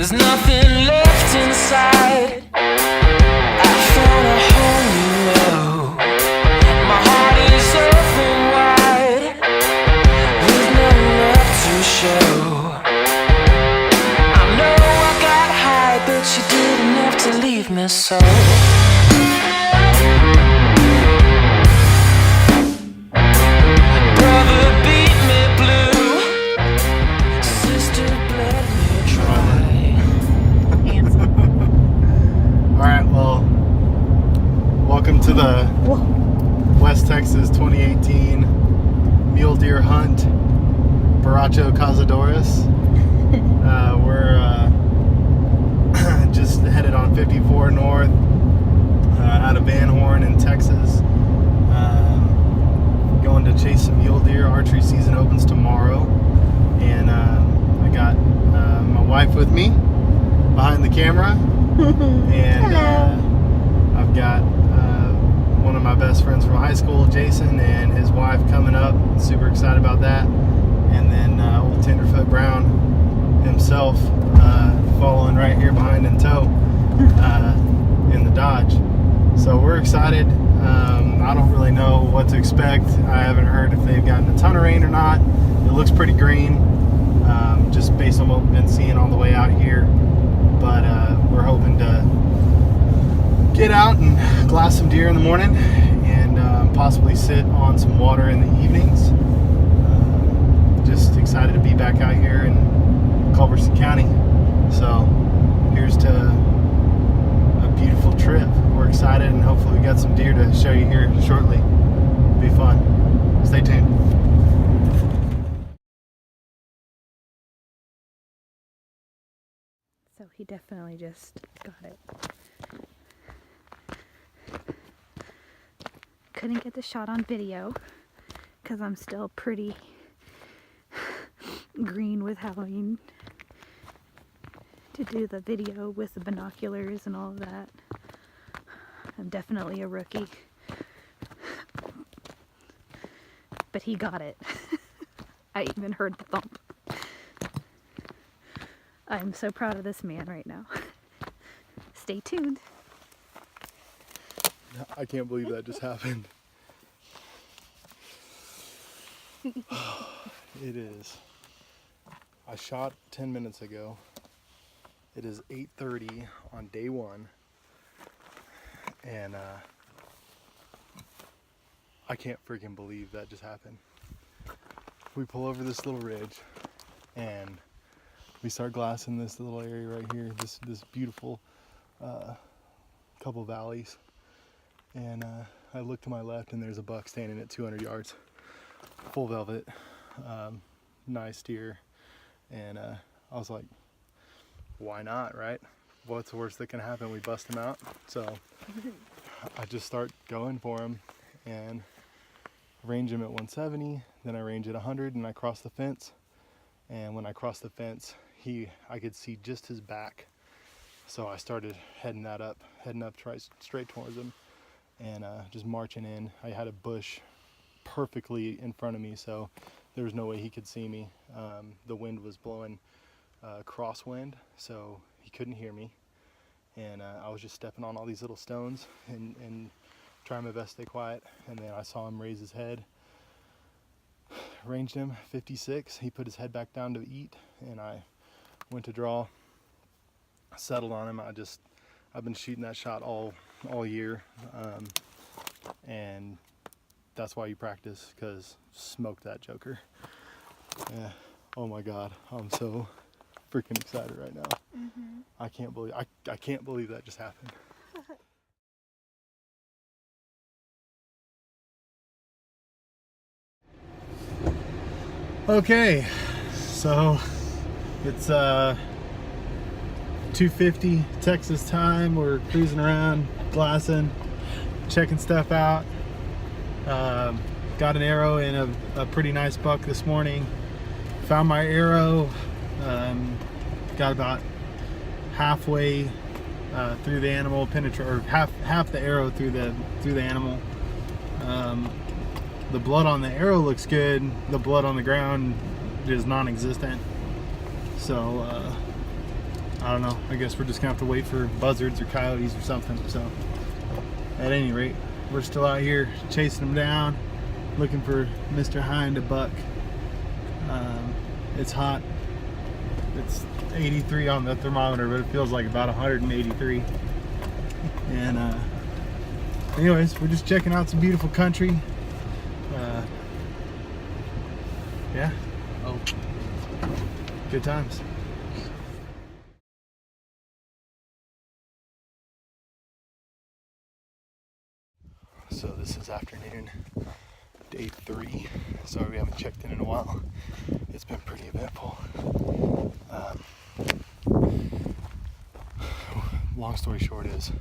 There's nothing left inside. I found a whole new love. My heart is open wide. There's nothing left to show. I know I got high, but you did enough to leave me so. Brother beat me blue. Sister bled me dry. Alright, well, welcome to the West Texas 2018 Mule Deer Hunt, Borracho Cazadores. We're just headed on 54 north out of Van Horn in Texas. Going to chase some mule deer. Archery season opens tomorrow, and I got my wife with me behind the camera, and I've got one of my best friends from high school, Jason, and his wife coming up. Super excited about that. And then old Tenderfoot Brown himself following right here behind in tow in the Dodge. So we're excited. I don't really know what to expect. I haven't heard if they've gotten a ton of rain or not. It looks pretty green, just based on what we've been seeing on the way out here. But we're hoping to get out and glass some deer in the morning and possibly sit on some water in the evenings. Just excited to be back out here in Culberson County. So here's to a beautiful trip. We're excited, and hopefully we got some deer to show you here shortly. It'll be fun. Stay tuned. So he definitely just got it. Couldn't get the shot on video because I'm still pretty green with Halloween to do the video with the binoculars and all of that. I'm definitely a rookie. But he got it. I even heard the thump. I'm so proud of this man right now. Stay tuned. I can't believe that just happened. It is. I shot 10 minutes ago. It is 8:30 on day one. And I can't freaking believe that just happened. We pull over this little ridge and we start glassing this little area right here, this beautiful couple valleys. And I look to my left and there's a buck standing at 200 yards, full velvet, nice deer. And I was like, why not, right? What's the worst that can happen? We bust him out. So I just start going for him and range him at 170, then I range at 100, and I cross the fence. And when I crossed the fence, I could see just his back. So I started heading up straight towards him, and just marching in. I had a bush perfectly in front of me, so there was no way he could see me. The wind was blowing crosswind, so he couldn't hear me. And I was just stepping on all these little stones and trying my best to stay quiet. And then I saw him raise his head, ranged him 56. He put his head back down to eat, and I went to draw, settled on him. I've been shooting that shot all year, and that's why you practice, because smoke that joker. Yeah. Oh my God, I'm so freaking excited right now. Mm-hmm. I can't believe that just happened. Okay, so it's 2:50 Texas time. We're cruising around, glassing, checking stuff out. Got an arrow in a pretty nice buck this morning. Found my arrow. Got about halfway through the animal, or half the arrow through the animal. The blood on the arrow looks good. The blood on the ground is non-existent. So I don't know. I guess we're just gonna have to wait for buzzards or coyotes or something. So at any rate, we're still out here chasing them down, looking for Mr. Hind a buck. It's hot. It's 83 on the thermometer, but it feels like about 183. And anyways, we're just checking out some beautiful country. Yeah. Oh, good times. So this is afternoon, day 3. Sorry we haven't checked in a while. It's been pretty eventful. Long story short is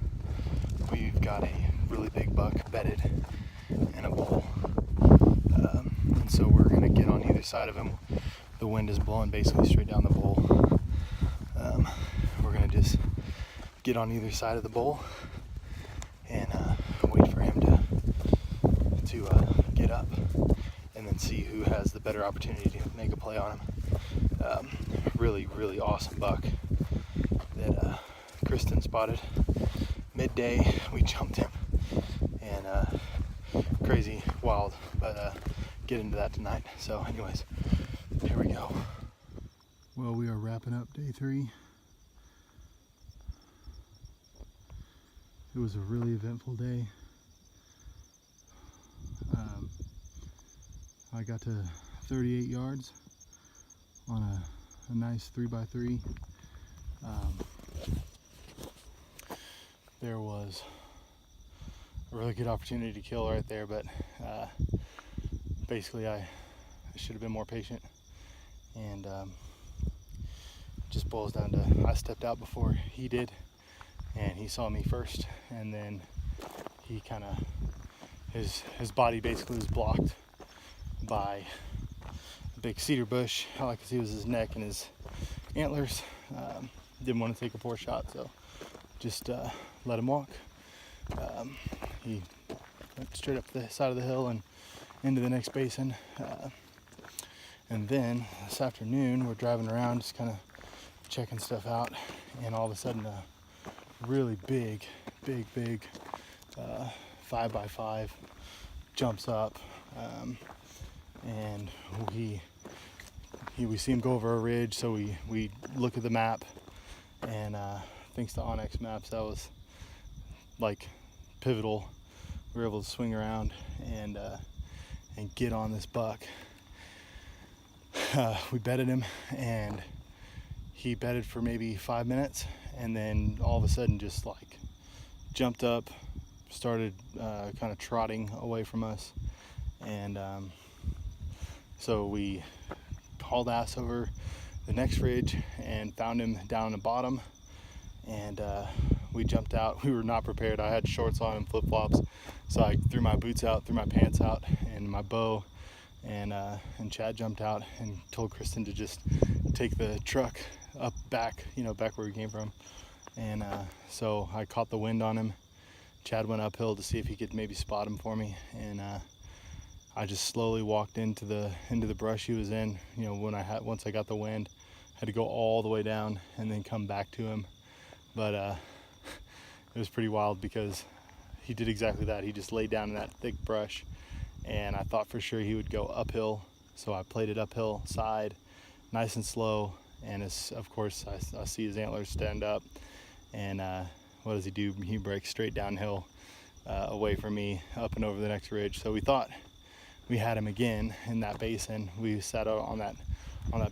we've got a really big buck bedded in a bowl. And so we're gonna get on either side of him. The wind is blowing basically straight down the bowl. We're gonna just get on either side of the bowl and wait for him to get up, and then see who has the better opportunity to make a play on him. Really awesome buck that Kristen spotted midday. We jumped him, and crazy, wild, but get into that tonight. So anyways, here we go. Well, we are wrapping up day 3. It was a really eventful day. I got to 38 yards on a nice 3x3. There was a really good opportunity to kill right there, but basically I should have been more patient, and just boils down to I stepped out before he did, and he saw me first, and then he kind of his body basically was blocked by a big cedar bush. All I could see was his neck and his antlers. Didn't want to take a poor shot, so just let him walk. He went straight up the side of the hill and into the next basin. And then this afternoon we're driving around just kind of checking stuff out, and all of a sudden a really big 5x5 jumps up, and we see him go over a ridge, so we look at the map, and thanks to onX Maps, that was like pivotal. We were able to swing around and get on this buck. We bedded him, and he bedded for maybe 5 minutes, and then all of a sudden just like jumped up, started kind of trotting away from us, and so we hauled ass over the next ridge and found him down on the bottom, and we jumped out. We were not prepared. I had shorts on and flip-flops, so I threw my boots out, threw my pants out, and my bow, and Chad jumped out and told Kristen to just take the truck up back where we came from, and so I caught the wind on him. Chad went uphill to see if he could maybe spot him for me, and I just slowly walked into the brush he was in. Once I got the wind, I had to go all the way down and then come back to him. But it was pretty wild because he did exactly that. He just laid down in that thick brush, and I thought for sure he would go uphill, so I played it uphill side, nice and slow, and of course I see his antlers stand up, and what does he do? He breaks straight downhill away from me, up and over the next ridge. So we thought we had him again in that basin. We sat out on that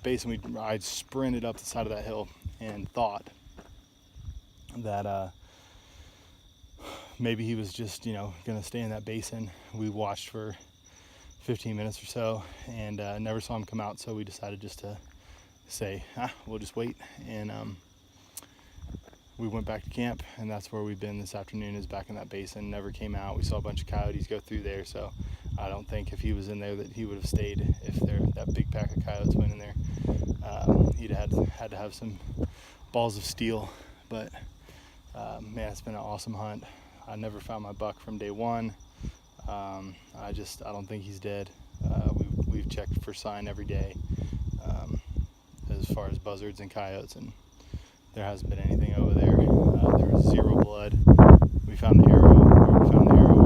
basin. I sprinted up the side of that hill and thought that maybe he was just gonna stay in that basin. We watched for 15 minutes or so and never saw him come out, so we decided just to say we'll just wait, and we went back to camp, and that's where we've been this afternoon, is back in that basin. Never came out. We saw a bunch of coyotes go through there, so I don't think if he was in there that he would have stayed. If that big pack of coyotes went in there, he'd had to have some balls of steel. But man, it's been an awesome hunt. I never found my buck from day one. I don't think he's dead. We've checked for sign every day, as far as buzzards and coyotes, and there hasn't been anything over there. There was 0 blood. We found the arrow. We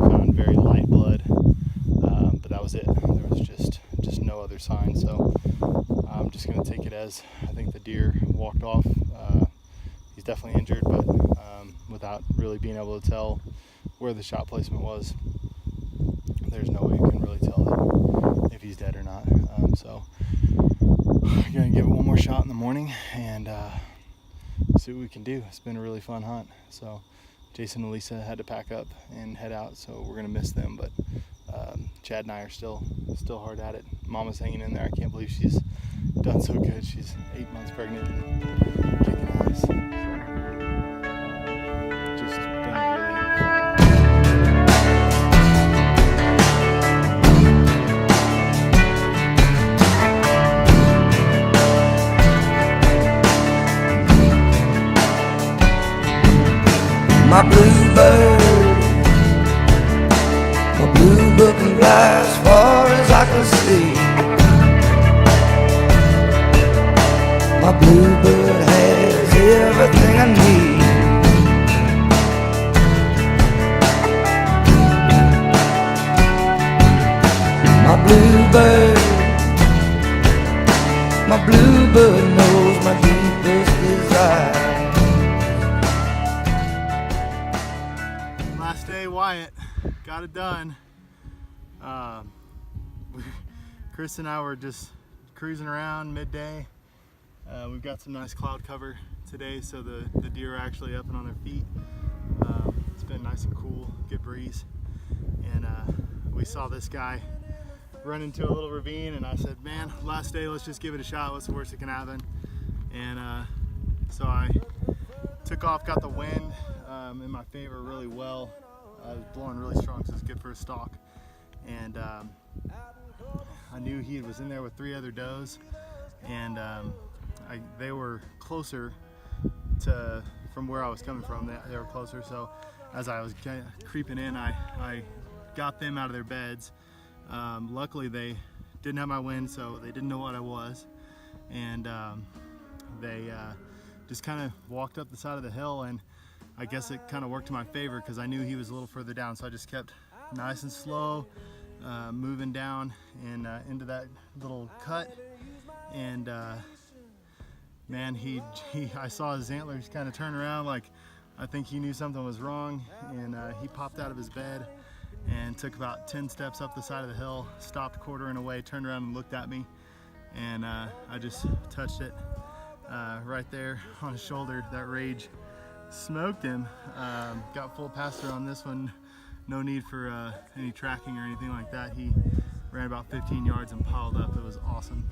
found very light blood, but that was it. There was just no other sign. So I'm just gonna take it as I think the deer walked off. He's definitely injured, but without really being able to tell where the shot placement was, there's no way you can really tell that if he's dead or not. So we're gonna give it one more shot in the morning and see what we can do. It's been a really fun hunt. So Jason and Lisa had to pack up and head out, so we're gonna miss them, but Chad and I are still hard at it. Mama's hanging in there. I can't believe she's done so good. She's 8 months pregnant and kicking ass. So, just been really fun. My bluebird, my blue book can fly as far as I can see. My bluebird has everything I need. My bluebird knows my deepest desire. Last day, Wyatt got it done. Chris and I were just cruising around midday. We've got some nice cloud cover today, so the deer are actually up and on their feet. It's been nice and cool, good breeze, and we saw this guy run into a little ravine, and I said, man, last day, let's just give it a shot. What's the worst that can happen? And so I took off, got the wind in my favor really well. It was blowing really strong, so it's good for a stalk. And I knew he was in there with 3 other does, and they were closer from where I was coming from. They were closer, so as I was kind of creeping in, I got them out of their beds. Luckily, they didn't have my wind, so they didn't know what I was, and they just kind of walked up the side of the hill, and I guess it kind of worked to my favor because I knew he was a little further down, so I just kept nice and slow, moving down and into that little cut, and man, I saw his antlers kind of turn around, like I think he knew something was wrong, and he popped out of his bed and took about 10 steps up the side of the hill, stopped quartering away, turned around and looked at me, and I just touched it right there on his shoulder. That rage smoked him. Got full pass-through on this one. No need for any tracking or anything like that. He ran about 15 yards and piled up. It was awesome.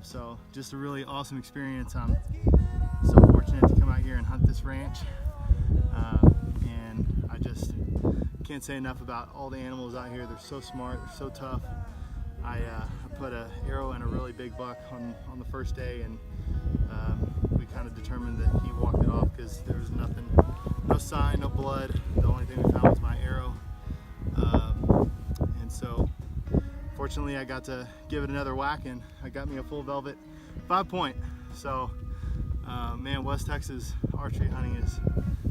So just a really awesome experience. I'm so fortunate to come out here and hunt this ranch, and I just can't say enough about all the animals out here. They're so smart, they're so tough. I put an arrow in a really big buck on the first day, and we kind of determined that he walked it off because there was nothing, no sign, no blood. The only thing we found was my arrow, and so fortunately I got to give it another whack, and I got me a full velvet 5-point. So man, West Texas archery hunting is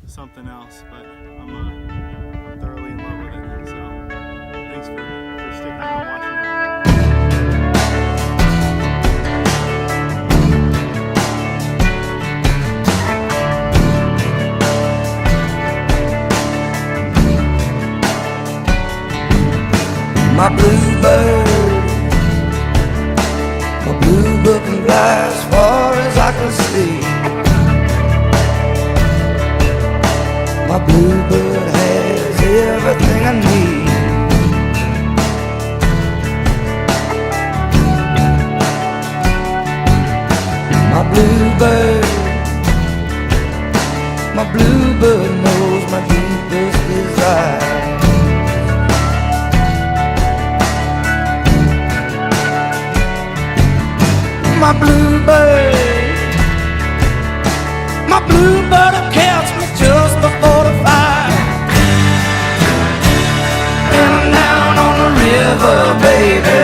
something else, but I'm thoroughly in love with it. So thanks for sticking around and watching. My bluebird, my blue book can fly as far as I can see. My bluebird has everything I need. My bluebird knows my deepest desire. My bluebird will catch me just before the fire. And down on the river, baby,